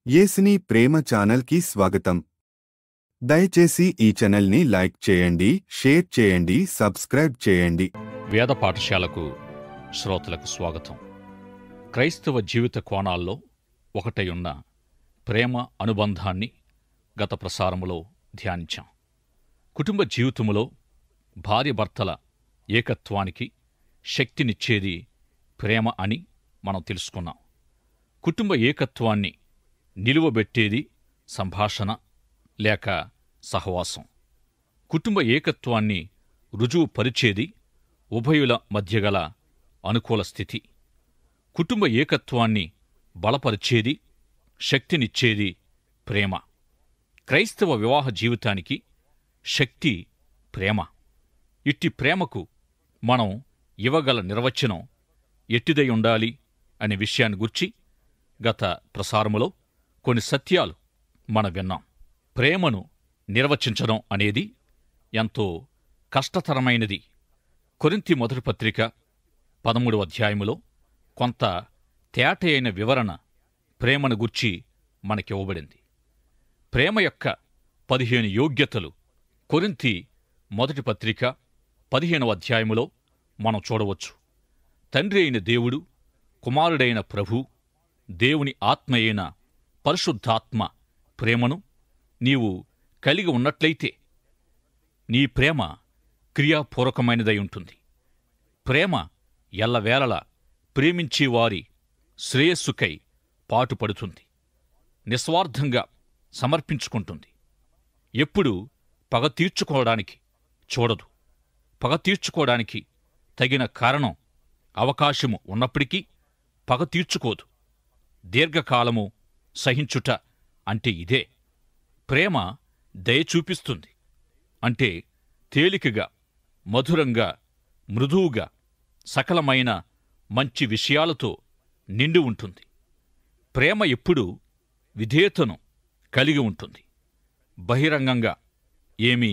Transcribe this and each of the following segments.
యేసుని ప్రేమ ఛానల్కి స్వాగతం. దయచేసి ఈ ఛానల్ని లైక్ చేయండి, షేర్ చేయండి, సబ్స్క్రైబ్ చేయండి. వేద పాఠశాలకు శ్రోతలకు స్వాగతం. క్రైస్తవ జీవిత కోణాల్లో ఒకటై ఉన్న ప్రేమ అనుబంధాన్ని గత ప్రసారములో ధ్యానించాం. కుటుంబ జీవితములో భార్యాభర్తల ఏకత్వానికి శక్తినిచ్చేది ప్రేమ అని మనం తెలుసుకున్నాం. కుటుంబ ఏకత్వాన్ని నిలువబెట్టేది సంభాషణ లేక సహవాసం. కుటుంబ ఏకత్వాన్ని రుజువుపరిచేది ఉభయుల మధ్య గల అనుకూల స్థితి. కుటుంబ ఏకత్వాన్ని బలపరిచేది, శక్తినిచ్చేది ప్రేమ. క్రైస్తవ వివాహ జీవితానికి శక్తి ప్రేమ. ఇట్టి ప్రేమకు మనం ఇవ్వగల నిర్వచనం ఎట్టిదై ఉండాలి అనే విషయాన్ని గురించి గత ప్రసారములో కొన్ని సత్యాలు మనం విన్నాం. ప్రేమను నిర్వచించడం అనేది ఎంతో కష్టతరమైనది. కొరింథీ మొదటి పత్రిక 13వ అధ్యాయములో కొంత తేటైన వివరణ ప్రేమను గూర్చి మనకివ్వబడింది. ప్రేమ యొక్క 15 యోగ్యతలు కొరింథీ మొదటి పత్రిక 15వ అధ్యాయములో మనం చూడవచ్చు. తండ్రి అయిన దేవుడు, కుమారుడైన ప్రభు, దేవుని ఆత్మ అయిన పరిశుద్ధాత్మ ప్రేమను నీవు కలిగి ఉన్నట్లయితే నీ ప్రేమ క్రియాపూర్వకమైనదై ఉంటుంది. ప్రేమ ఎల్లవేళలా ప్రేమించేవారి శ్రేయస్సుకై పాటుపడుతుంది, నిస్వార్థంగా సమర్పించుకుంటుంది. ఎప్పుడూ పగ తీర్చుకోవడానికి చూడదు. పగ తీర్చుకోవడానికి తగిన కారణం, అవకాశము ఉన్నప్పటికీ పగ తీర్చుకోదు. దీర్ఘకాలము సహించుట అంటే ఇదే. ప్రేమ దయ చూపిస్తుంది అంటే తేలికగా, మధురంగా, మృదువుగా, సకలమైన మంచి విషయాలతో నిండి ఉంటుంది. ప్రేమ ఎప్పుడూ విధేయతను కలిగి ఉంటుంది. బహిరంగంగా ఏమీ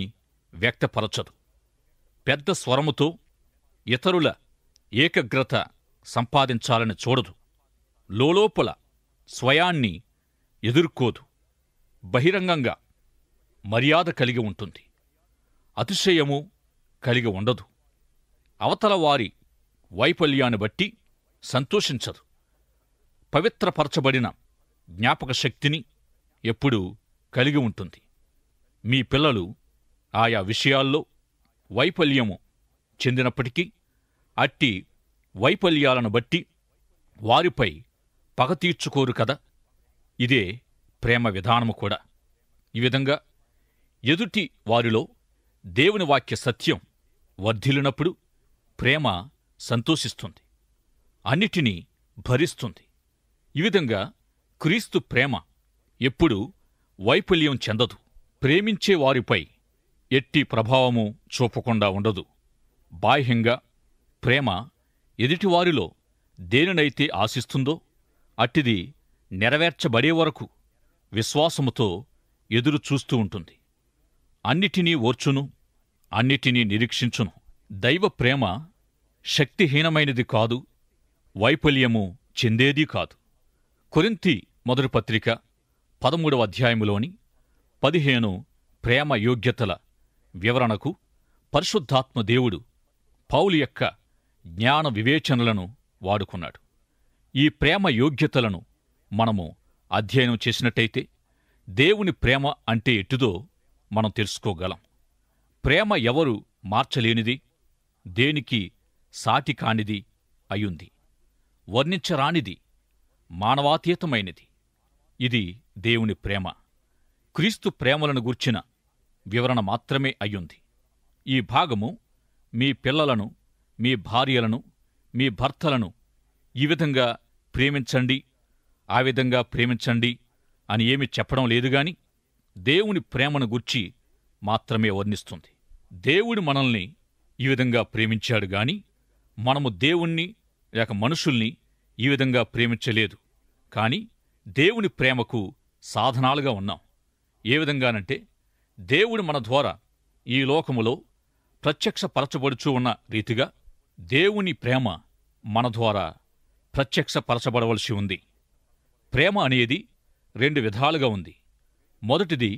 వ్యక్తపరచదు. పెద్ద స్వరముతో ఇతరుల ఏకాగ్రత సంపాదించాలని చూడదు. లోలోపల స్వయాన్ని ఎదుర్కోదు. బహిరంగంగా మర్యాద కలిగి ఉంటుంది. అతిశయము కలిగి ఉండదు. అవతల వారి వైఫల్యాన్ని బట్టి సంతోషించదు. పవిత్రపరచబడిన జ్ఞాపక శక్తిని ఎప్పుడూ కలిగి ఉంటుంది. మీ పిల్లలు ఆయా విషయాల్లో వైఫల్యము చెందినప్పటికీ అట్టి వైఫల్యాలను బట్టి వారిపై పగ తీర్చుకోరు కదా. ఇదే ప్రేమ విధానము కూడా. ఈ విధంగా ఎదుటి వారిలో దేవుని వాక్య సత్యం వర్ధిల్లినప్పుడు ప్రేమ సంతోషిస్తుంది, అన్నిటినీ భరిస్తుంది. ఈ విధంగా క్రీస్తు ప్రేమ ఎప్పుడూ వైఫల్యం చెందదు. ప్రేమించే వారిపై ఎట్టి ప్రభావము చూపకుండా ఉండదు. బాహ్యంగా ప్రేమ ఎదుటివారిలో దేనినైతే ఆశిస్తుందో అట్టిది నెరవేర్చబడే వరకు విశ్వాసముతో ఎదురు చూస్తూ ఉంటుంది. అన్నిటినీ ఓర్చును, అన్నిటినీ నిరీక్షించును. దైవ ప్రేమ శక్తిహీనమైనది కాదు, వైఫల్యము చెందేదీ కాదు. కొరింథీ మొదటి పత్రిక 13వ అధ్యాయములోని 15 ప్రేమ యోగ్యతల వివరణకు పరిశుద్ధాత్మ దేవుడు పౌలు యొక్క జ్ఞాన వివేచనలను వాడుకున్నాడు. ఈ ప్రేమ యోగ్యతలను మనము అధ్యయనం చేసినట్టయితే దేవుని ప్రేమ అంటే ఎట్టిదో మనం తెలుసుకోగలం. ప్రేమ ఎవరు మార్చలేనిది, దేనికి సాటి కానిది అయ్యుంది. వర్ణించరానిది, మానవాతీతమైనది. ఇది దేవుని ప్రేమ. క్రీస్తు ప్రేమలను గూర్చిన వివరణ మాత్రమే అయ్యుంది. ఈ భాగము మీ పిల్లలను, మీ భార్యలను, మీ భర్తలను ఈ విధంగా ప్రేమించండి, ఆ విధంగా ప్రేమించండి అని ఏమి చెప్పడం లేదుగాని దేవుని ప్రేమను గూర్చి మాత్రమే వర్ణిస్తుంది. దేవుడు మనల్ని ఈ విధంగా ప్రేమించాడు గాని మనము దేవుణ్ణి లేక మనుషుల్ని ఈ విధంగా ప్రేమించలేదు. కాని దేవుని ప్రేమకు సాధనాలుగా ఉన్నాం. ఏ విధంగానంటే దేవుడు మన ద్వారా ఈ లోకములో ప్రత్యక్షపరచబడుచూ ఉన్న రీతిగా దేవుని ప్రేమ మన ద్వారా ప్రత్యక్షపరచబడవలసి ఉంది. ప్రేమ అనేది రెండు విధాలుగా ఉంది. మొదటిది,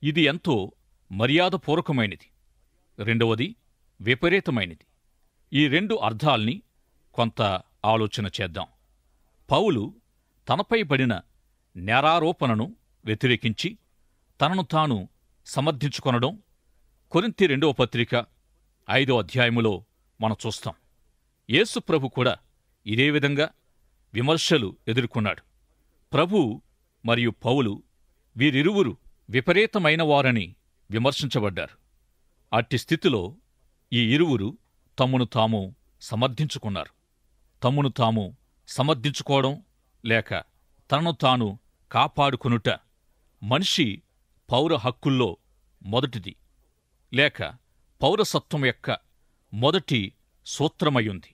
ఇది ఎంతో మర్యాదపూర్వకమైనది. రెండవది విపరీతమైనది. ఈ రెండు అర్థాల్ని కొంత ఆలోచన చేద్దాం. పౌలు తనపై పడిన నేరారోపణను వ్యతిరేకించి తనను తాను సమర్థించుకొనడం కొరింథీ 2వ పత్రిక 5వ అధ్యాయములో మనం చూస్తాం. యేసు ప్రభు కూడా ఇదే విధంగా విమర్శలు ఎదుర్కొన్నాడు. ప్రభు మరియు పౌలు వీరిరువురు విపరీతమైన వారని విమర్శించబడ్డారు. అట్టి స్థితిలో ఈ ఇరువురు తమ్మును తాము సమర్థించుకున్నారు. తమ్మును తాము సమర్థించుకోవడం లేక తనను తాను కాపాడుకొనుట మనిషి పౌర హక్కుల్లో మొదటిది, లేక పౌరసత్వం యొక్క మొదటి సూత్రమయ్యుంది.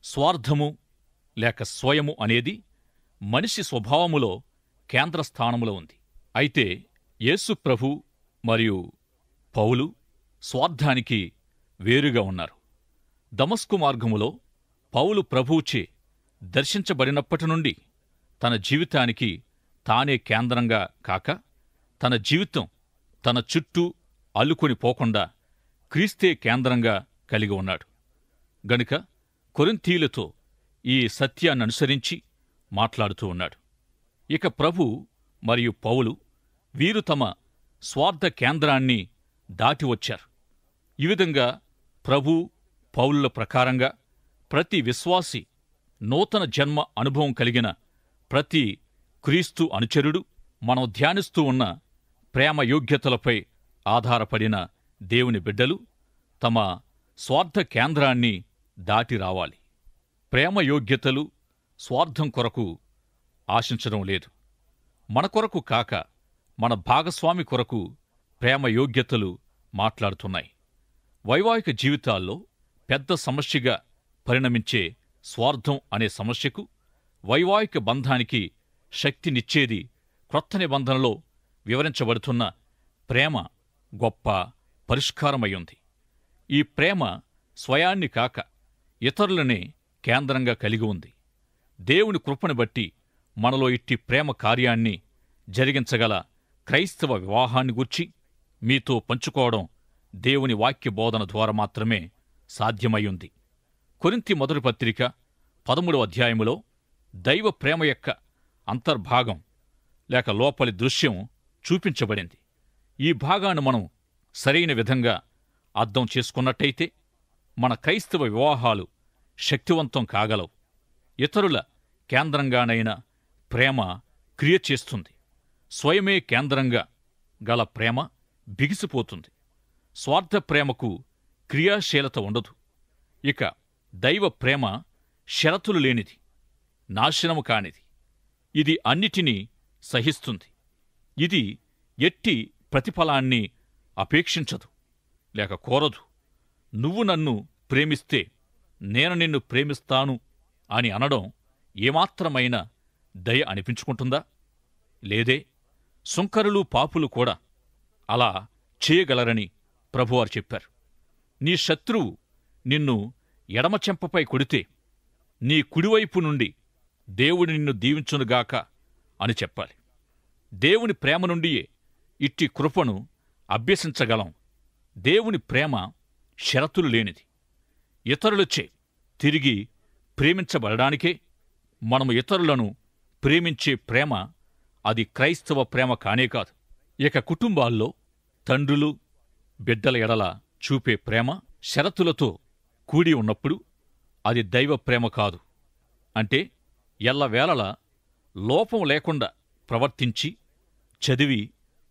స్వార్థము లేక స్వయము అనేది మనిషి స్వభావములో కేంద్రస్థానములో ఉంది. అయితే యేసు ప్రభు మరియు పౌలు స్వార్థానికి వేరుగా ఉన్నారు. దమస్కు మార్గములో పౌలు ప్రభువుచే దర్శించబడినప్పటి నుండి తన జీవితానికి తానే కేంద్రంగా కాక తన జీవితం తన చుట్టూ అల్లుకొని పోకుండా క్రీస్తే కేంద్రంగా కలిగి ఉన్నాడు. గనుక కొరింథీయులతో ఈ సత్యాన్ననుసరించి మాట్లాడుతూ ఉన్నాడు. ఇక ప్రభు మరియు పౌలు వీరు తమ స్వార్థ కేంద్రాన్ని దాటి వచ్చారు. ఈ విధంగా ప్రభు పౌలుల ప్రకారంగా ప్రతి విశ్వాసి, నూతన జన్మ అనుభవం కలిగిన ప్రతి క్రీస్తు అనుచరుడు మనం ధ్యానిస్తూ ఉన్న ప్రేమ యోగ్యతలపై ఆధారపడిన దేవుని బిడ్డలు తమ స్వార్థ కేంద్రాన్ని దాటి రావాలి. ప్రేమ యోగ్యతలు స్వార్థం కొరకు ఆశించడం లేదు. మన కొరకు కాక మన భాగస్వామి కొరకు ప్రేమ యోగ్యతలు మాట్లాడుతున్నాయి. వైవాహిక జీవితాల్లో పెద్ద సమస్యగా పరిణమించే స్వార్థం అనే సమస్యకు వైవాహిక బంధానికి శక్తినిచ్చేది క్రొత్త నిబంధనలో వివరించబడుతున్న ప్రేమ గొప్ప పరిష్కారమయ్యుంది. ఈ ప్రేమ స్వయాన్ని కాక ఇతరులనే కేంద్రంగా కలిగి ఉంది. దేవుని కృపను బట్టి మనలో ఇట్టి ప్రేమ కార్యాన్ని జరిగించగల క్రైస్తవ వివాహాన్ని గూర్చి మీతో పంచుకోవడం దేవుని వాక్య బోధన ద్వారా మాత్రమే సాధ్యమయ్యుంది. కొరింథీ మొదటి పత్రిక 13వ అధ్యాయములో దైవ ప్రేమ యొక్క అంతర్భాగం లేక లోపలి దృశ్యం చూపించబడింది. ఈ భాగాన్ని మనం సరైన విధంగా అర్థం చేసుకున్నట్టయితే మన క్రైస్తవ వివాహాలు శక్తివంతం కాగలవు. ఇతరుల కేంద్రంగానైనా ప్రేమ క్రియ చేస్తుంది. స్వయమే కేంద్రంగా గల ప్రేమ బిగిసిపోతుంది. స్వార్థ ప్రేమకు క్రియాశీలత ఉండదు. ఇక దైవ ప్రేమ షరతులు లేనిది, నాశనము కానిది. ఇది అన్నిటినీ సహిస్తుంది. ఇది ఎట్టి ప్రతిఫలాన్ని అపేక్షించదు లేక కోరదు. నువ్వు నన్ను ప్రేమిస్తే నేను నిన్ను ప్రేమిస్తాను అని అనడం ఏమాత్రమైన దయ అనిపించుకుంటుందా? లేదే. సుంకరులు, పాపులు కూడా అలా చేయగలరని ప్రభువారు చెప్పారు. నీ శత్రువు నిన్ను ఎడమ చెంపపై కొడితే నీ కుడివైపు నుండి దేవుడు నిన్ను దీవించునుగాక అని చెప్పాలి. దేవుని ప్రేమ నుండియే ఇట్టి కృపను అభ్యసించగలం. దేవుని ప్రేమ షరతులు లేనిది. ఇతరులచే తిరిగి ప్రేమించబడడానికే మనము ఇతరులను ప్రేమించే ప్రేమ అది క్రైస్తవ ప్రేమ కానే కాదు. ఇక కుటుంబాల్లో తండ్రులు బిడ్డల ఎడల చూపే ప్రేమ షరతులతో కూడి ఉన్నప్పుడు అది దైవ ప్రేమ కాదు. అంటే ఎల్లవేళలా లోపం లేకుండా ప్రవర్తించి చదివి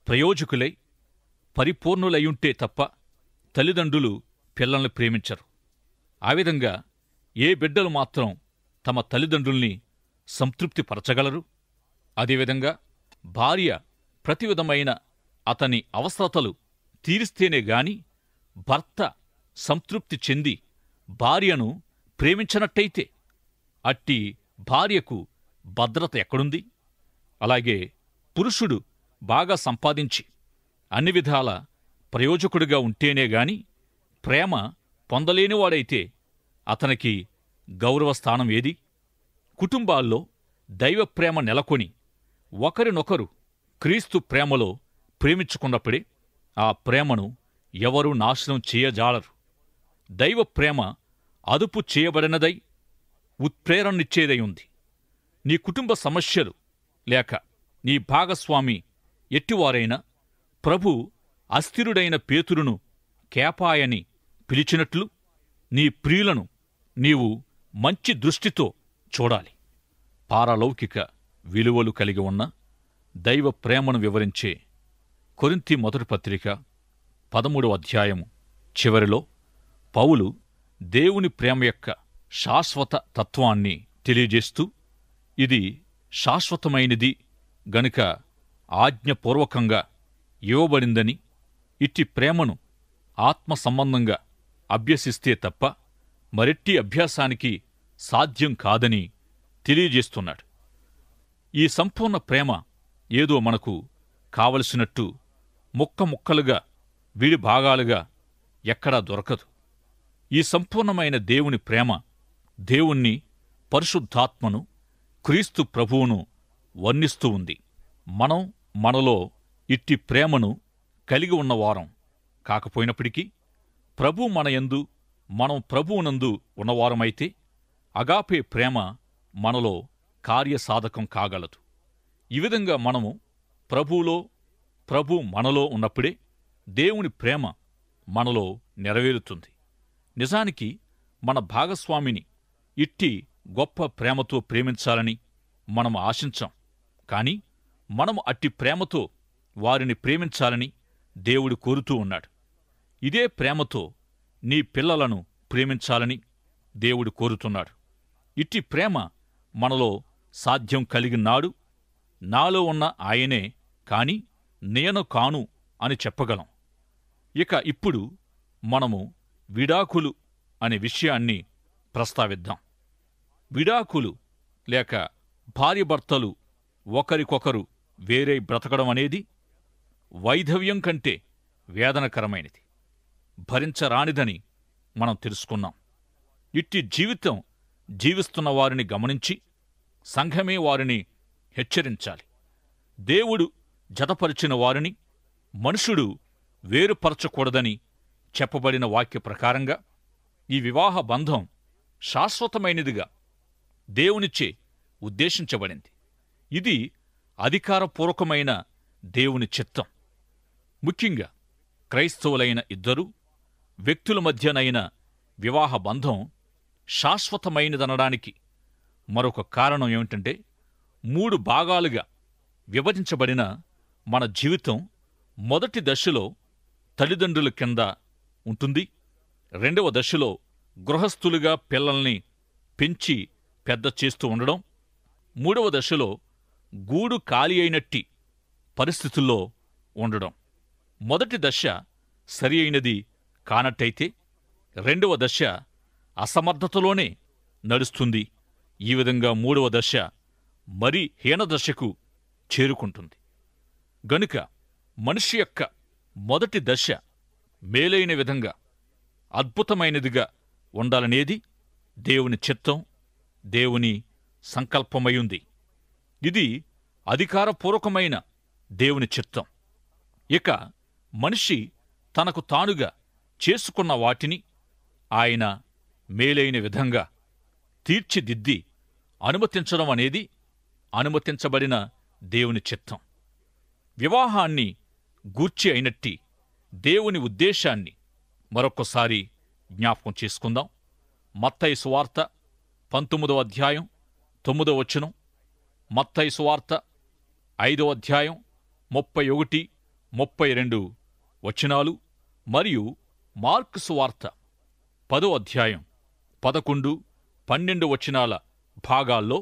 ప్రయోజకులై పరిపూర్ణులయ్యుంటే తప్ప తల్లిదండ్రులు పిల్లల్ని ప్రేమించరు. ఆ విధంగా ఏ బిడ్డలు మాత్రం తమ తల్లిదండ్రుల్ని సంతృప్తిపరచగలరు? అదేవిధంగా భార్య ప్రతి విధమైన అతని అవసరతలు తీరిస్తేనే గాని భర్త సంతృప్తి చెంది భార్యను ప్రేమించనట్టయితే అట్టి భార్యకు భద్రత ఎక్కడుంది? అలాగే పురుషుడు బాగా సంపాదించి అన్ని విధాల ప్రయోజకుడిగా ఉంటేనే గాని ప్రేమ పొందలేనివాడైతే అతనికి గౌరవస్థానం ఏది? కుటుంబాల్లో దైవప్రేమ నెలకొని ఒకరినొకరు క్రీస్తు ప్రేమలో ప్రేమించుకున్నప్పుడే ఆ ప్రేమను ఎవరూ నాశనం చేయజాలరు. దైవ ప్రేమ అదుపు చేయబడినదై ఉత్ప్రేరణనిచ్చేదై ఉంది. నీ కుటుంబ సమస్యలు లేక నీ భాగస్వామి ఎట్టివారైనా ప్రభు అస్థిరుడైన పేతురును కేపాయని పిలిచినట్లు నీ ప్రియులను నీవు మంచి దృష్టితో చూడాలి. పారలౌకిక విలువలు కలిగి ఉన్న దైవ ప్రేమను వివరించే కొరింథీ మొదటి పత్రిక 13వ అధ్యాయము చివరిలో పౌలు దేవుని ప్రేమ యొక్క శాశ్వత తత్వాన్ని తెలియజేస్తూ, ఇది శాశ్వతమైనది గనుక ఆజ్ఞపూర్వకంగా ఇవ్వబడిందని, ఇట్టి ప్రేమను ఆత్మ సంబంధంగా అభ్యసిస్తే తప్ప మరెట్టి అభ్యాసానికి సాధ్యం కాదని తెలియజేస్తున్నాడు. ఈ సంపూర్ణ ప్రేమ ఏదో మనకు కావలసినట్టు ముక్కలుగా విడి భాగాలుగా ఎక్కడా దొరకదు. ఈ సంపూర్ణమైన దేవుని ప్రేమ దేవుణ్ణి, పరిశుద్ధాత్మను, క్రీస్తు ప్రభువును వర్ణిస్తూ ఉంది. మనం మనలో ఇట్టి ప్రేమను కలిగి ఉన్నవారం కాకపోయినప్పటికీ ప్రభు మన యందు, మనం ప్రభువునందు ఉన్నవారమైతే అగాపే ప్రేమ మనలో కార్యసాధకం కాగలదు. ఈ విధంగా మనము ప్రభువులో, ప్రభు మనలో ఉన్నప్పుడే దేవుని ప్రేమ మనలో నెరవేరుతుంది. నిజానికి మన భాగస్వామిని ఇట్టి గొప్ప ప్రేమతో ప్రేమించాలని మనము ఆశించాం. కాని మనము అట్టి ప్రేమతో వారిని ప్రేమించాలని దేవుడు కోరుతూ ఉన్నాడు. ఇదే ప్రేమతో నీ పిల్లలను ప్రేమించాలని దేవుడు కోరుతున్నాడు. ఇట్టి ప్రేమ మనలో సాధ్యం కలిగినాడు. నాలో ఉన్న ఆయనే కాని నేను కాను అని చెప్పగలం. ఇక ఇప్పుడు మనము విడాకులు అనే విషయాన్ని ప్రస్తావిద్దాం. విడాకులు లేక భార్యభర్తలు ఒకరికొకరు వేరే బ్రతకడం అనేది వైధవ్యం కంటే వేదనకరమైనది, భరించరానిదని మనం తెలుసుకున్నాం. ఇట్టి జీవితం జీవిస్తున్న వారిని గమనించి సంఘమే వారిని హెచ్చరించాలి. దేవుడు జతపరిచిన వారిని మనుషుడు వేరుపరచకూడదని చెప్పబడిన వాక్య ప్రకారంగా ఈ వివాహ బంధం శాశ్వతమైనదిగా దేవునిచే ఉద్దేశించబడింది. ఇది అధికారపూర్వకమైన దేవుని చిత్తం. ముఖ్యంగా క్రైస్తవులైన ఇద్దరు వ్యక్తుల మధ్యనైన వివాహ బంధం శాశ్వతమైనదనడానికి మరొక కారణం ఏమిటంటే, 3 భాగాలుగా విభజించబడిన మన జీవితం మొదటి దశలో తల్లిదండ్రుల కింద ఉంటుంది. 2వ దశలో గృహస్థులుగా పిల్లల్ని పెంచి పెద్ద చేస్తూ ఉండడం. 3వ దశలో గూడు ఖాళీ అయినట్టి పరిస్థితుల్లో ఉండడం. మొదటి దశ సరి అయినది కానట్టయితే 2వ దశ అసమర్థతలోనే నడుస్తుంది. ఈ విధంగా 3వ దశ మరీ హీనదశకు చేరుకుంటుంది. గనుక మనిషి యొక్క మొదటి దశ మేలైన విధంగా అద్భుతమైనదిగా ఉండాలనేది దేవుని చిత్తం, దేవుని సంకల్పమయుంది. ఇది అధికారపూర్వకమైన దేవుని చిత్తం. ఇక మనిషి తనకు తానుగా చేసుకున్న వాటిని ఆయన మేలైన విధంగా తీర్చిదిద్ది అనుమతించడం అనేది అనుమతించబడిన దేవుని చిత్తం. వివాహాన్ని గూర్చి అయినట్టి దేవుని ఉద్దేశాన్ని మరొక్కసారి జ్ఞాపకం చేసుకుందాం. మత్తయి సువార్త 19వ అధ్యాయం 9వ వచనం, మత్తయి సువార్త 5వ అధ్యాయం 31, 32 వచనాలు మరియు మార్కు సువార్త 10వ అధ్యాయం 11, 12 వచనాల భాగాల్లో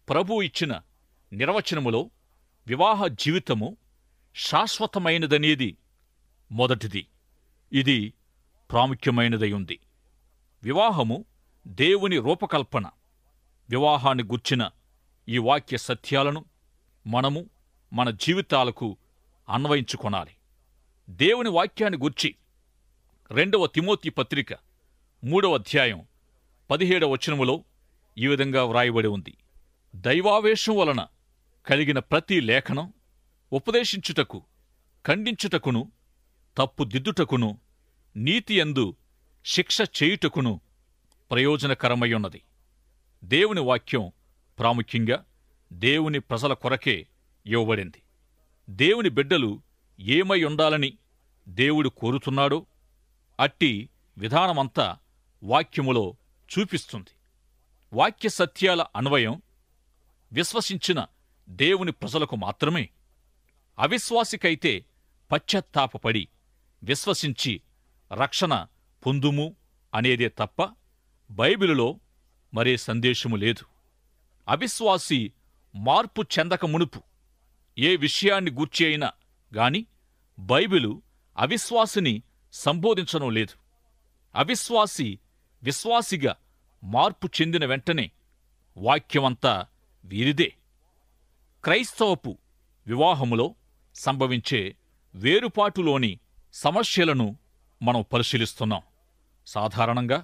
ప్రభు ఇచ్చిన నిర్వచనములో వివాహ జీవితము శాశ్వతమైనదనేది మొదటిది. ఇది ప్రాముఖ్యమైనదై ఉంది. వివాహము దేవుని రూపకల్పన. వివాహాన్ని గుర్చిన ఈ వాక్య సత్యాలను మనము మన జీవితాలకు అన్వయించుకొనాలి. దేవుని వాక్యాన్ని గూర్చి 2వ తిమోతి పత్రిక 3వ అధ్యాయం 17వ వచనములో ఈ విధంగా వ్రాయబడి ఉంది: దైవావేశం వలన కలిగిన ప్రతి లేఖనం ఉపదేశించుటకు, ఖండించుటకును, తప్పుదిద్దుటకును, నీతియందు శిక్ష చేయుటకును ప్రయోజనకరమయ్యున్నది. దేవుని వాక్యం ప్రాముఖ్యంగా దేవుని ప్రజల కొరకే ఇవ్వబడింది. దేవుని బిడ్డలు ఏమై ఉండాలని దేవుడు కోరుతున్నాడో అట్టి విధానమంతా వాక్యములో చూపిస్తుంది. వాక్య సత్యాల అన్వయం విశ్వసించిన దేవుని ప్రజలకు మాత్రమే. అవిశ్వాసికైతే పశ్చాత్తాపపడి విశ్వసించి రక్షణ పొందుము అనేదే తప్ప బైబిలులో మరే సందేశము లేదు. అవిశ్వాసి మార్పు చెందక మునుపు ఏ విషయాన్ని గూర్చి అయినా గాని బైబిలు అవిశ్వాసిని సంబోధించడం లేదు. అవిశ్వాసి విశ్వాసిగా మార్పు చెందిన వెంటనే వాక్యమంతా వీరిదే. క్రైస్తవపు వివాహములో సంభవించే వేరుపాటులోని సమస్యలను మనం పరిశీలిస్తున్నాం. సాధారణంగా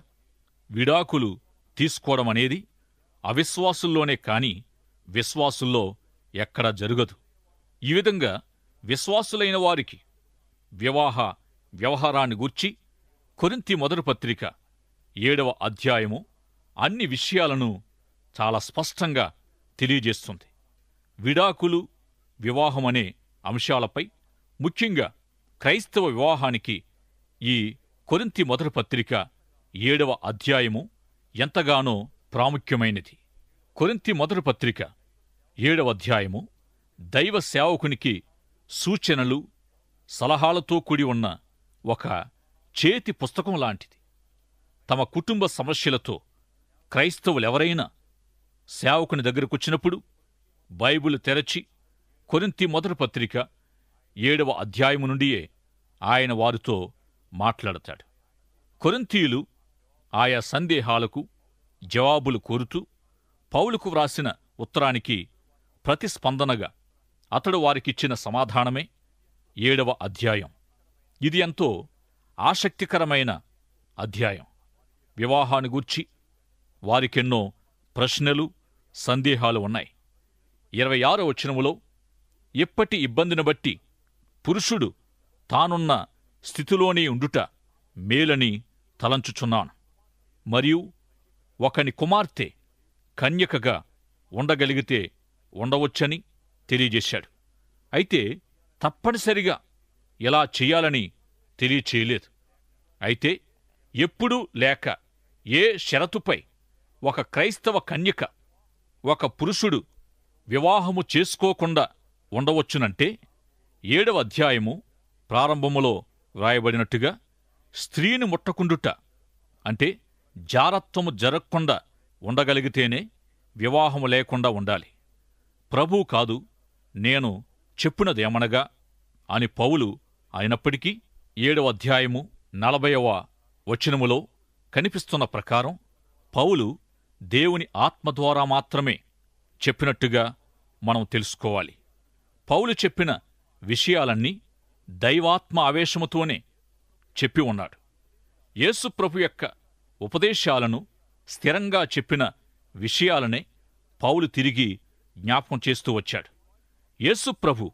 విడాకులు తీసుకోవడం అనేది అవిశ్వాసుల్లోనే కాని విశ్వాసుల్లో ఎక్కడా జరగదు. ఈ విధంగా విశ్వాసులైన వారికి వివాహ వ్యవహారాన్ని గూర్చి కొరింథీ మొదటి పత్రిక 7వ అధ్యాయము అన్ని విషయాలను చాలా స్పష్టంగా తెలియజేస్తుంది. విడాకులు, వివాహమనే అంశాలపై ముఖ్యంగా క్రైస్తవ వివాహానికి ఈ కొరింథీ మొదటి పత్రిక 7వ అధ్యాయము ఎంతగానో ప్రాముఖ్యమైనది. కొరింథీ మొదటి పత్రిక 7వ అధ్యాయము దైవ సేవకునికి సూచనలు, సలహాలతో కూడి ఉన్న ఒక చేతి పుస్తకం లాంటిది. తమ కుటుంబ సమస్యలతో క్రైస్తవులెవరైనా సేవకుని దగ్గరకొచ్చినప్పుడు బైబిలు తెరచి కొరింథీ మొదటి పత్రిక 7వ అధ్యాయము నుండియే ఆయన వారితో మాట్లాడతాడు. కొరింథీయులు ఆయా సందేహాలకు జవాబులు కోరుతూ పౌలుకు వ్రాసిన ఉత్తరానికి ప్రతిస్పందనగా అతడు వారికిచ్చిన సమాధానమే 7వ అధ్యాయం. ఇది ఎంతో ఆసక్తికరమైన అధ్యాయం. వివాహాన్ని గూర్చి వారికెన్నో ప్రశ్నలు, సందేహాలు ఉన్నాయి. 26వ వచనములో ఇప్పటి ఇబ్బందిని బట్టి పురుషుడు తానున్న స్థితిలోనే ఉండుట మేలని తలంచుచున్నాను, మరియు ఒకని కుమార్తె కన్యకగా ఉండగలిగితే ఉండవచ్చని తెలియజేశాడు. అయితే తప్పనిసరిగా ఎలా చెయ్యాలని తెలియచేయలేదు. అయితే ఎప్పుడూ లేక ఏ షరతుపై ఒక క్రైస్తవ కన్యక ఒక పురుషుడు వివాహము చేసుకోకుండా ఉండవచ్చునంటే 7వ అధ్యాయము ప్రారంభములో వ్రాయబడినట్టుగా స్త్రీని ముట్టకుండుట అంటే జారత్వము జరగకుండా ఉండగలిగితేనే వివాహము లేకుండా ఉండాలి. ప్రభువు కాదు, నేను చెప్పునదేమనగా అని పౌలు అయినప్పటికీ 7వ అధ్యాయము 40వ వచనములో కనిపిస్తున్న ప్రకారం పౌలు దేవుని ఆత్మ ద్వారా మాత్రమే చెప్పినట్టుగా మనం తెలుసుకోవాలి. పౌలు చెప్పిన విషయాలన్నీ దైవాత్మ ఆవేశముతోనే చెప్పి ఉన్నాడు. యేసు ప్రభు యొక్క ఉపదేశాలను స్థిరంగా చెప్పిన విషయాలనే పౌలు తిరిగి జ్ఞాపకం చేస్తూ వచ్చాడు. యేసు ప్రభు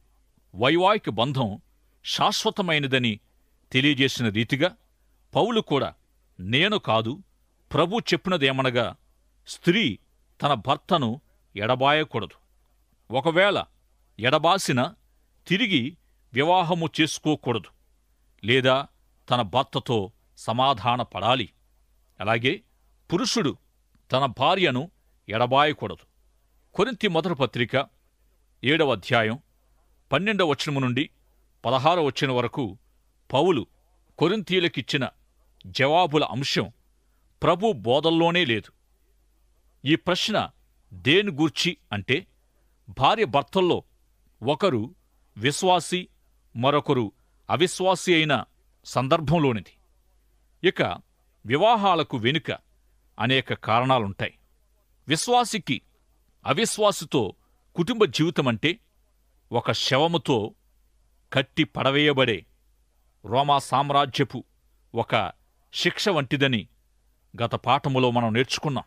వైవాహిక బంధం శాశ్వతమైనదని తెలియజేసిన రీతిగా పౌలు కూడా నేను కాదు, ప్రభు చెప్పినదేమనగా స్త్రీ తన భర్తను ఎడబాయకూడదు. ఒకవేళ ఎడబాసిన తిరిగి వివాహము చేసుకోకూడదు, లేదా తన భర్తతో సమాధాన పడాలి. అలాగే పురుషుడు తన భార్యను ఎడబాయకూడదు. కొరింథీ మొదటి పత్రిక 7వ అధ్యాయం 12వ వచనము నుండి 16వ వచనం వరకు పౌలు కొరింథీయులకిచ్చిన జవాబుల అంశం ప్రభు బోధల్లోనే లేదు. ఈ ప్రశ్న దేని గూర్చి అంటే భార్య భర్తల్లో ఒకరు విశ్వాసి, మరొకరు అవిశ్వాసి అయిన సందర్భంలోనిది. ఇక వివాహాలకు వెనుక అనేక కారణాలుంటాయి. విశ్వాసికి అవిశ్వాసితో కుటుంబ జీవితమంటే ఒక శవముతో కట్టి పడవేయబడే రోమా సామ్రాజ్యపు ఒక శిక్ష వంటిదని గత పాఠములో మనం నేర్చుకున్నాం.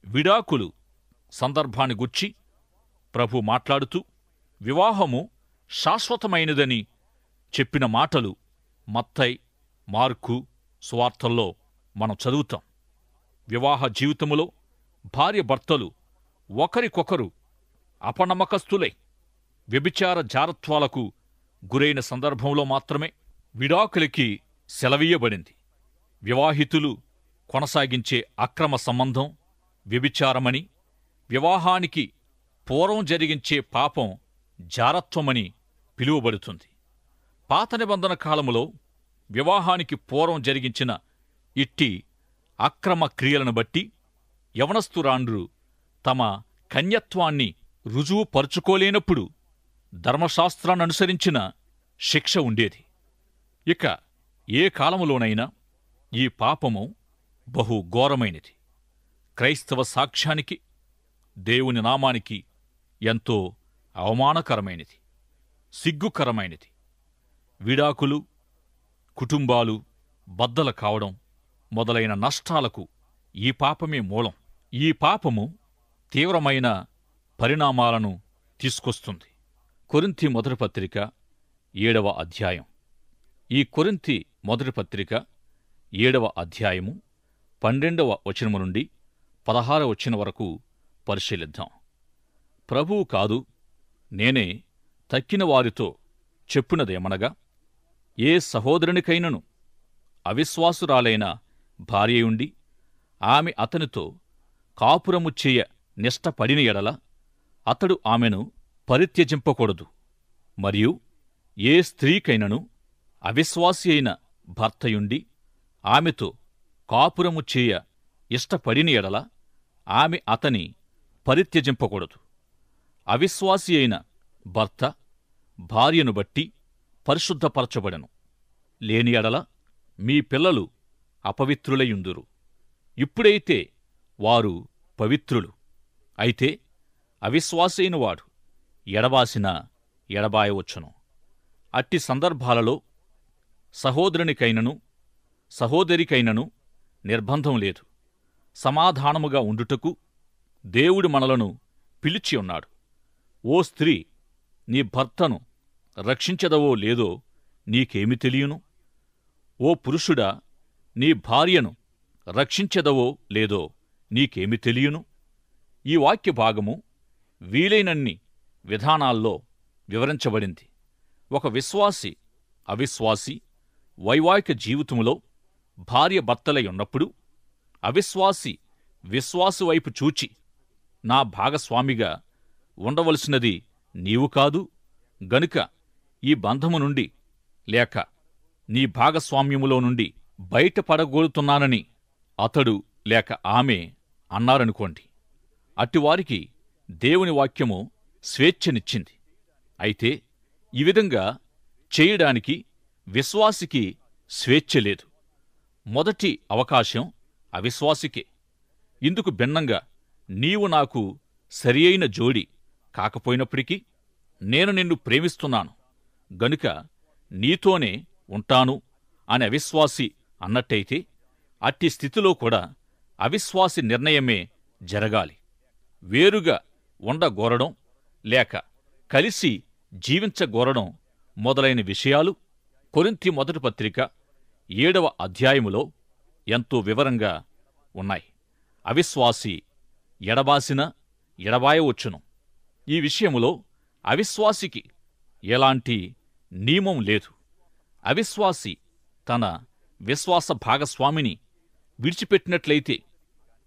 విడాకులు సందర్భాన్ని గుర్చి ప్రభు మాట్లాడుతూ వివాహము శాశ్వతమైనదని చెప్పిన మాటలు మత్తయి, మార్కు సువార్తల్లో మనం చదువుతాం. వివాహ జీవితములో భార్య భర్తలు ఒకరికొకరు అపనమ్మకస్తులై వ్యభిచార జారత్వాలకు గురైన సందర్భంలో మాత్రమే విడాకులకి సెలవీయబడింది. వివాహితులు కొనసాగించే అక్రమ సంబంధం వ్యభిచారమని, వివాహానికి పూర్వం జరిగించే పాపం జారత్వమని పిలువబడుతుంది. పాత నిబంధన కాలములో వివాహానికి పూర్వం జరిగించిన ఇట్టి అక్రమ క్రియలను బట్టి యవనస్తురాండ్రు తమ కన్యత్వాన్ని రుజువుపరుచుకోలేనప్పుడు ధర్మశాస్త్రాన్ననుసరించిన శిక్ష ఉండేది. ఇక ఏ కాలములోనైనా ఈ పాపము బహు ఘోరమైనది. క్రైస్తవ సాక్ష్యానికి, దేవుని నామానికి ఎంతో అవమానకరమైనది, సిగ్గుకరమైనది. విడాకులు, కుటుంబాలు బద్దలు కావడం మొదలైన నష్టాలకు ఈ పాపమే మూలం. ఈ పాపము తీవ్రమైన పరిణామాలను తీసుకొస్తుంది. కొరింథీ మొదటి పత్రిక 7వ అధ్యాయం. ఈ కొరింథీ మొదటి పత్రిక 7వ అధ్యాయము 12వ వచనము నుండి 16వ వచనం వరకు పరిశీలిద్దాం. ప్రభువు కాదు, నేనే తక్కిన వారితో చెప్పునదేమనగా, ఏ సహోదరునికైనను అవిశ్వాసురాలైన భార్యయుండి ఆమె అతనితో కాపురము చేయ నిష్టపడిన ఎడల అతడు ఆమెను పరిత్యజింపకూడదు. మరియు ఏ స్త్రీకైనను అవిశ్వాసి అయిన భర్తయుండి ఆమెతో కాపురము చేయ ఇష్టపడిన ఎడల ఆమె అతని పరిత్యజింపకూడదు. అవిశ్వాసి అయిన భర్త భార్యను బట్టి పరిశుద్ధపరచబడెను. లేని ఎడల మీ పిల్లలు అపవిత్రులయుందురు. ఇప్పుడైతే వారు పవిత్రులు. అయితే అవిశ్వాసైన వాడు ఎడబాసిన ఎడబాయవచ్చును. అట్టి సందర్భాలలో సహోదరునికైనను సహోదరికైనను నిర్బంధం లేదు. సమాధానముగా ఉండుటకు దేవుడు మనలను పిలిచి ఉన్నాడు. ఓ స్త్రీ, నీ భర్తను రక్షించదవో లేదో నీకేమి తెలియను? ఓ పురుషుడా, నీ భార్యను రక్షించదవో లేదో నీకేమి తెలియను? ఈ వాక్య భాగము వీలైనన్ని విధానాల్లో వివరించబడింది. ఒక విశ్వాసి, అవిశ్వాసి వైవాహిక జీవితములో భార్య భర్తలై ఉన్నప్పుడు అవిశ్వాసి విశ్వాసు వైపు చూచి, నా భాగస్వామిగా ఉండవలసినది నీవు కాదు గనుక ఈ బంధము నుండి లేక నీ భాగస్వామ్యములో నుండి బయటపడగోరుతున్నానని అతడు లేక ఆమె అన్నారనుకోండి. అట్టివారికి దేవుని వాక్యము స్వేచ్ఛనిచ్చింది. అయితే ఈ విధంగా చేయడానికి విశ్వాసికి స్వేచ్ఛ లేదు. మొదటి అవకాశం అవిశ్వాసికే. ఇందుకు భిన్నంగా నీవు నాకు సరియైన జోడి కాకపోయినప్పటికీ నేను నిన్ను ప్రేమిస్తున్నాను గనుక నీతోనే ఉంటాను అని అవిశ్వాసి అన్నట్టయితే అట్టి స్థితిలో కూడా అవిశ్వాసి నిర్ణయమే జరగాలి. వేరుగా ఉండగోరడం లేక కలిసి జీవించగోరడం మొదలైన విషయాలు కొరింథీ మొదటి పత్రిక 7వ అధ్యాయములో ఎంతో వివరంగా ఉన్నాయి. అవిశ్వాసి ఎడబాసిన ఎడబాయవచ్చును. ఈ విషయములో అవిశ్వాసికి ఎలాంటి నియమం లేదు. అవిశ్వాసి తన విశ్వాస భాగస్వామిని విడిచిపెట్టినట్లయితే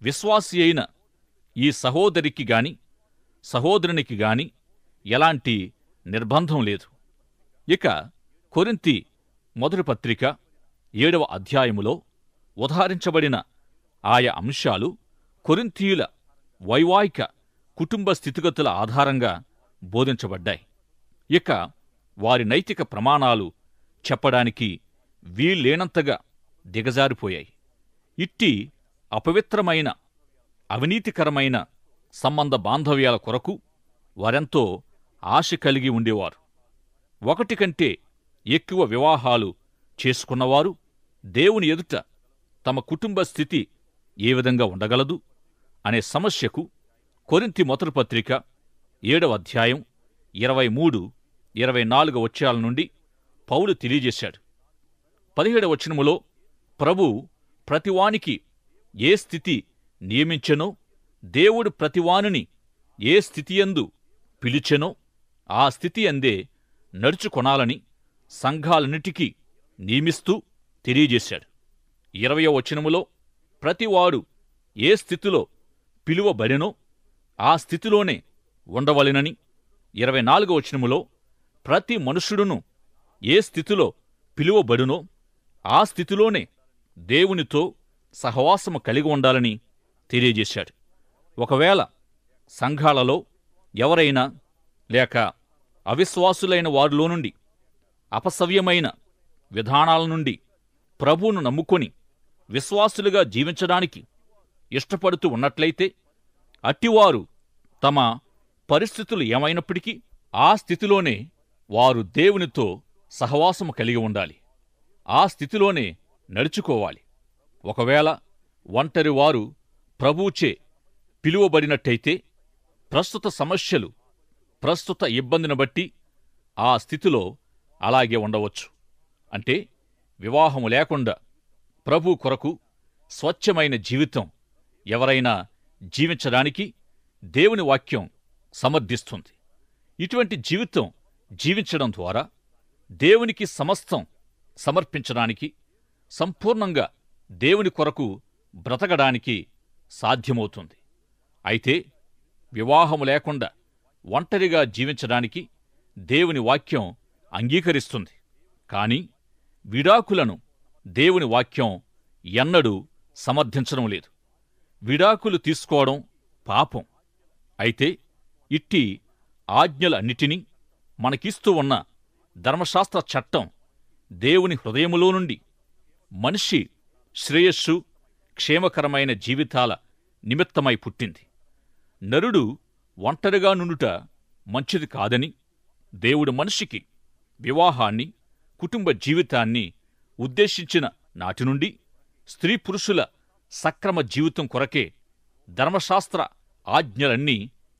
విశ్వాసి అయిన ఈ సహోదరికి గాని సహోదరునికి గాని ఎలాంటి నిర్బంధం లేదు. ఇక కొరింథీ మొదటి పత్రిక 7వ అధ్యాయములో ఉదహరించబడిన ఆయా అంశాలు కొరింథీయుల వైవాహిక కుటుంబ స్థితిగతుల ఆధారంగా బోధించబడ్డాయి. ఇక వారి నైతిక ప్రమాణాలు చెప్పడానికి వీల్లేనంతగా దిగజారిపోయాయి. ఇట్టి అపవిత్రమైన అవినీతికరమైన సంబంధ బాంధవ్యాల కొరకు వారెంతో ఆశ కలిగి ఉండేవారు. ఒకటి కంటే ఎక్కువ వివాహాలు చేసుకున్నవారు దేవుని ఎదుట తమ కుటుంబ స్థితి ఏ విధంగా ఉండగలదు అనే సమస్యకు కొరింథీ మొదటి పత్రిక 7వ అధ్యాయం 23, 24 వచనాల నుండి పౌలు తెలియజేశాడు. 17వ వచనములో ప్రభు ప్రతివానికి ఏ స్థితి నియమించెనో, దేవుడు ప్రతివానిని ఏ స్థితియందు పిలిచెనో ఆ స్థితి అందే నడుచుకొనాలని సంఘాలన్నిటికీ నియమిస్తూ తెలియజేశాడు. 20వ వచనములో ప్రతివాడు ఏ స్థితిలో పిలువబడెనో ఆ స్థితిలోనే ఉండవలెనని, 24వ వచనములో ప్రతి మనుష్యుడును ఏ స్థితిలో పిలువబడునో ఆ స్థితిలోనే దేవునితో సహవాసము కలిగి ఉండాలని తెలియజేశాడు. ఒకవేళ సంఘాలలో ఎవరైనా లేక అవిశ్వాసులైన వారిలో నుండి అపసవ్యమైన విధానాల నుండి ప్రభువును నమ్ముకొని విశ్వాసులుగా జీవించడానికి ఇష్టపడుతూ ఉన్నట్లయితే అట్టివారు తమ పరిస్థితులు ఏమైనప్పటికీ ఆ స్థితిలోనే వారు దేవునితో సహవాసము కలిగి ఉండాలి. ఆ స్థితిలోనే నడుచుకోవాలి. ఒకవేళ ఒంటరివారు ప్రభువుచే పిలువబడినట్టయితే ప్రస్తుత సమస్యలు, ప్రస్తుత ఇబ్బందిని బట్టి ఆ స్థితిలో అలాగే ఉండవచ్చు. అంటే వివాహము లేకుండా ప్రభు కొరకు స్వచ్ఛమైన జీవితం ఎవరైనా జీవించడానికి దేవుని వాక్యం సమర్థిస్తుంది. ఇటువంటి జీవితం జీవించడం ద్వారా దేవునికి సమస్తం సమర్పించడానికి, సంపూర్ణంగా దేవుని కొరకు బ్రతకడానికి సాధ్యమవుతుంది. అయితే వివాహము లేకుండా ఒంటరిగా జీవించడానికి దేవుని వాక్యం అంగీకరిస్తుంది. కాని విడాకులను దేవుని వాక్యం ఎన్నడూ సమర్థించడం లేదు. విడాకులు తీసుకోవడం పాపం. అయితే ఇట్టి ఆజ్ఞలన్నిటినీ మనకిస్తూ ఉన్న ధర్మశాస్త్ర చట్టం దేవుని హృదయములో నుండి మనిషి శ్రేయస్సు, క్షేమకరమైన జీవితాల నిమిత్తమై పుట్టింది. నరుడు ఒంటరిగా నుండుట మంచిది కాదని దేవుడు మనిషికి వివాహాన్ని, కుటుంబ జీవితాన్ని ఉద్దేశించిన నాటి నుండి స్త్రీ పురుషుల సక్రమ జీవితం కొరకే ధర్మశాస్త్ర ఆజ్ఞలన్నీ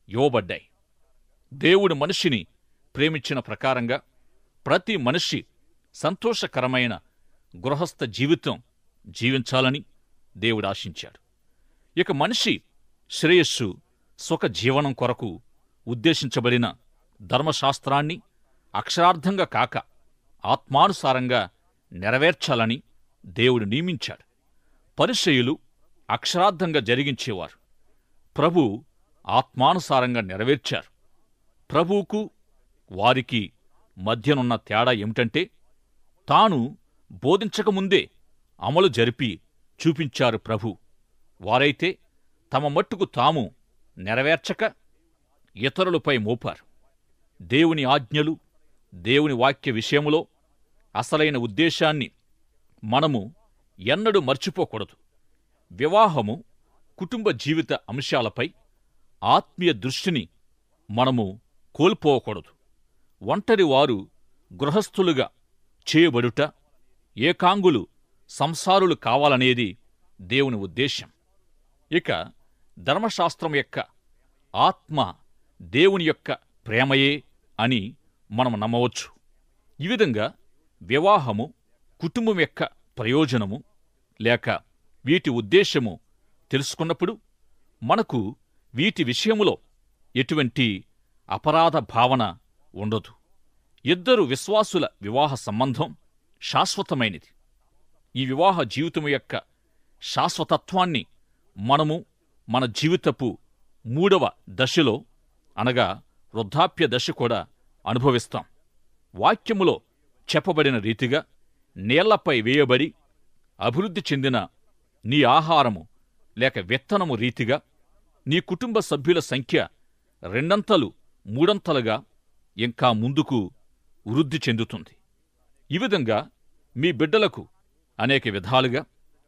ఇవ్వబడ్డాయి. దేవుడు మనిషిని ప్రేమించిన ప్రకారంగా ప్రతి మనిషి సంతోషకరమైన గృహస్థ జీవితం జీవించాలని దేవుడు ఆశించాడు. ఇక మనిషి శ్రేయస్సు, సుఖ జీవనం కొరకు ఉద్దేశించబడిన ధర్మశాస్త్రాన్ని అక్షరార్థంగా కాక ఆత్మానుసారంగా నెరవేర్చాలని దేవుడు నియమించాడు. పరిసయ్యులు అక్షరార్థంగా జరిగించేవారు. ప్రభు ఆత్మానుసారంగా నెరవేర్చారు. ప్రభువుకు వారికి మధ్యనున్న తేడా ఏమిటంటే, తాను బోధించకముందే అమలు జరిపి చూపించారు ప్రభు. వారైతే తమ మట్టుకు తాము నెరవేర్చక ఇతరులపై మోపారు. దేవుని ఆజ్ఞలు, దేవుని వాక్య విషయములో అసలైన ఉద్దేశాన్ని మనము ఎన్నడూ మర్చిపోకూడదు. వివాహము, కుటుంబ జీవిత అంశాలపై ఆత్మీయ దృష్టిని మనము కోల్పోకూడదు. ఒంటరి వారు గృహస్థులుగా చేయబడుట, ఏకాంగులు సంసారులు కావాలనేది దేవుని ఉద్దేశం. ఇక ధర్మశాస్త్రం యొక్క ఆత్మ దేవుని యొక్క ప్రేమయే అని మనం నమ్మవచ్చు. ఈ విధంగా వివాహము, కుటుంబం యొక్క ప్రయోజనము లేక వీటి ఉద్దేశము తెలుసుకున్నప్పుడు మనకు వీటి విషయములో ఎటువంటి అపరాధ భావన ఉండదు. ఇద్దరు విశ్వాసుల వివాహ సంబంధం శాశ్వతమైనది. ఈ వివాహ జీవితము యొక్క శాశ్వతత్వాన్ని మనము మన జీవితపు 3వ దశలో, అనగా వృద్ధాప్య దశ కూడా అనుభవిస్తాం. వాక్యములో చెప్పబడిన రీతిగా నేళ్లపై వేయబడి అభివృద్ధి చెందిన నీ ఆహారము లేక విత్తనము రీతిగా నీ కుటుంబ సభ్యుల సంఖ్య 2 3 ఇంకా ముందుకు వృద్ధి చెందుతుంది. ఈ విధంగా మీ బిడ్డలకు అనేక విధాలుగా,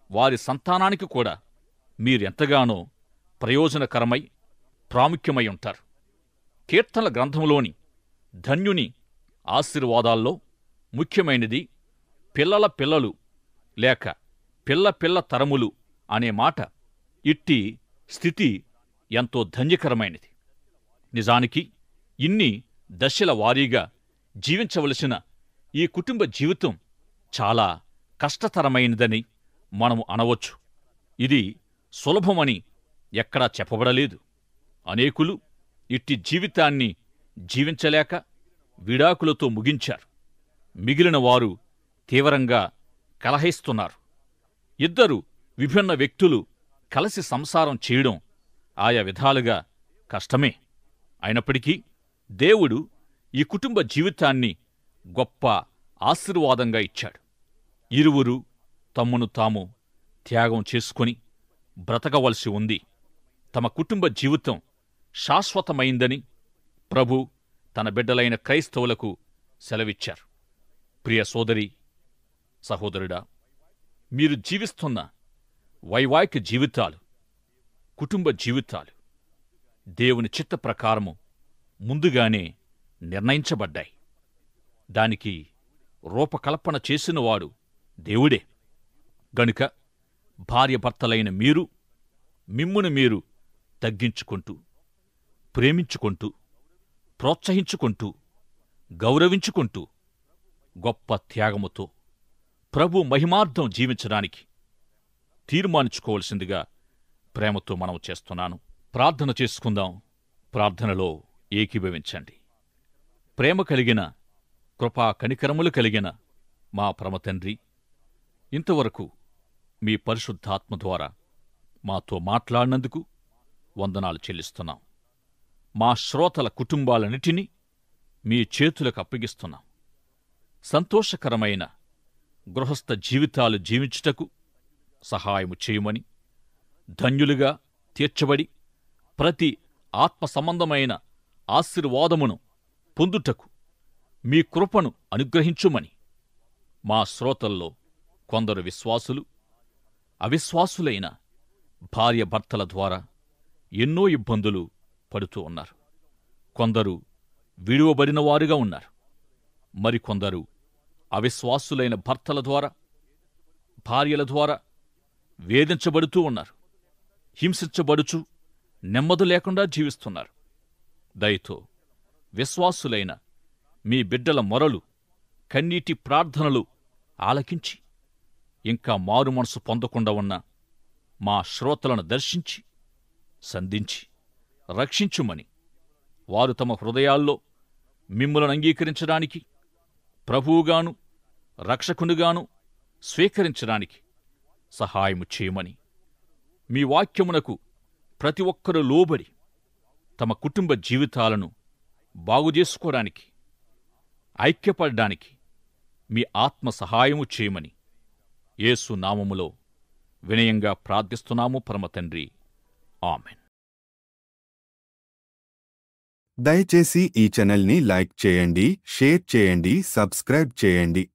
వారి సంతానానికి కూడా మీరెంతగానో ప్రయోజనకరమై ప్రాముఖ్యమై ఉంటారు. కీర్తనల గ్రంథంలోని ధన్యుని ఆశీర్వాదాల్లో ముఖ్యమైనది పిల్లల పిల్లలు లేక పిల్ల పిల్ల తరములు అనే మాట. ఇట్టి స్థితి ఎంతో ధన్యకరమైనది. నిజానికి ఇన్ని దశల వారీగా జీవించవలసిన ఈ కుటుంబ జీవితం చాలా కష్టతరమైనదని మనము అనవచ్చు. ఇది సులభమని ఎక్కడా చెప్పబడలేదు. అనేకులు ఇట్టి జీవితాన్ని జీవించలేక విడాకులతో ముగించారు. మిగిలిన వారు తీవ్రంగా కలహిస్తున్నారు. ఇద్దరు విభిన్న వ్యక్తులు కలిసి సంసారం చేయడం ఆయా విధాలుగా కష్టమే. అయినప్పటికీ దేవుడు ఈ కుటుంబ జీవితాన్ని గొప్ప ఆశీర్వాదంగా ఇచ్చాడు. ఇరువురు తమ్మును తాము త్యాగం చేసుకుని బ్రతకవలసి ఉంది. తమ కుటుంబ జీవితం శాశ్వతమైందని ప్రభు తన బిడ్డలైన క్రైస్తవులకు సెలవిచ్చారు. ప్రియ సోదరి, సహోదరుడా, మీరు జీవిస్తున్న వైవాహిక జీవితాలు, కుటుంబ జీవితాలు దేవుని చిత్త ప్రకారము ముందుగానే నిర్ణయించబడ్డాయి. దానికి రూపకల్పన చేసినవాడు దేవుడే. గనుక భార్యభర్తలైన మీరు మిమ్మును మీరు తగ్గించుకుంటూ, ప్రేమించుకుంటూ, ప్రోత్సహించుకుంటూ, గౌరవించుకుంటూ గొప్ప త్యాగముతో ప్రభు మహిమార్థం జీవించడానికి తీర్మానించుకోవలసిందిగా ప్రేమతో మనవి చేస్తున్నాను. ప్రార్థన చేసుకుందాం. ప్రార్థనలో ఏకీభవించండి. ప్రేమ కలిగిన, కృపా కనికరములు కలిగిన మా పరమతండ్రి, ఇంతవరకు మీ పరిశుద్ధాత్మ ద్వారా మాతో మాట్లాడినందుకు వందనాలు చెల్లిస్తున్నాం. మా శ్రోతల కుటుంబాలన్నిటినీ మీ చేతులకు అప్పగిస్తున్నాం. సంతోషకరమైన గృహస్థ జీవితాలు జీవించుటకు సహాయము చేయమని, ధన్యులుగా తీర్చబడి ప్రతి ఆత్మ సంబంధమైన ఆశీర్వాదమును పొందుటకు మీ కృపను అనుగ్రహించుమని, మా శ్రోతల్లో కొందరు విశ్వాసులు, అవిశ్వాసులైన భార్యభర్తల ద్వారా ఎన్నో ఇబ్బందులు పడుతూ ఉన్నారు. కొందరు విడువబడినవారుగా ఉన్నారు. మరికొందరు అవిశ్వాసులైన భర్తల ద్వారా, భార్యల ద్వారా వేధించబడుతూ ఉన్నారు. హింసించబడుచు నెమ్మది లేకుండా జీవిస్తున్నారు. దయతో విశ్వాసులైన మీ బిడ్డల మొరలు, కన్నీటి ప్రార్థనలు ఆలకించి, ఇంకా మారు మనసు పొందకుండా ఉన్న మా శ్రోతలను దర్శించి, సంధించి, రక్షించుమని, వారు తమ హృదయాల్లో మిమ్ములను అంగీకరించడానికి, ప్రభువుగాను రక్షకునిగాను స్వీకరించడానికి సహాయము చేయమని, మీ వాక్యమునకు ప్రతి ఒక్కరూ లోబడి తమ కుటుంబ జీవితాలను బాగుచేసుకోవడానికి, ఐక్యపడడానికి మీ ఆత్మ సహాయము చేయమని యేసు నామములో వినయంగా ప్రార్థిస్తున్నాము పరమతండ్రి. ఆమెన్. దయచేసి ఈ ఛానల్ని లైక్ చేయండి, షేర్ చేయండి, సబ్స్క్రైబ్ చేయండి.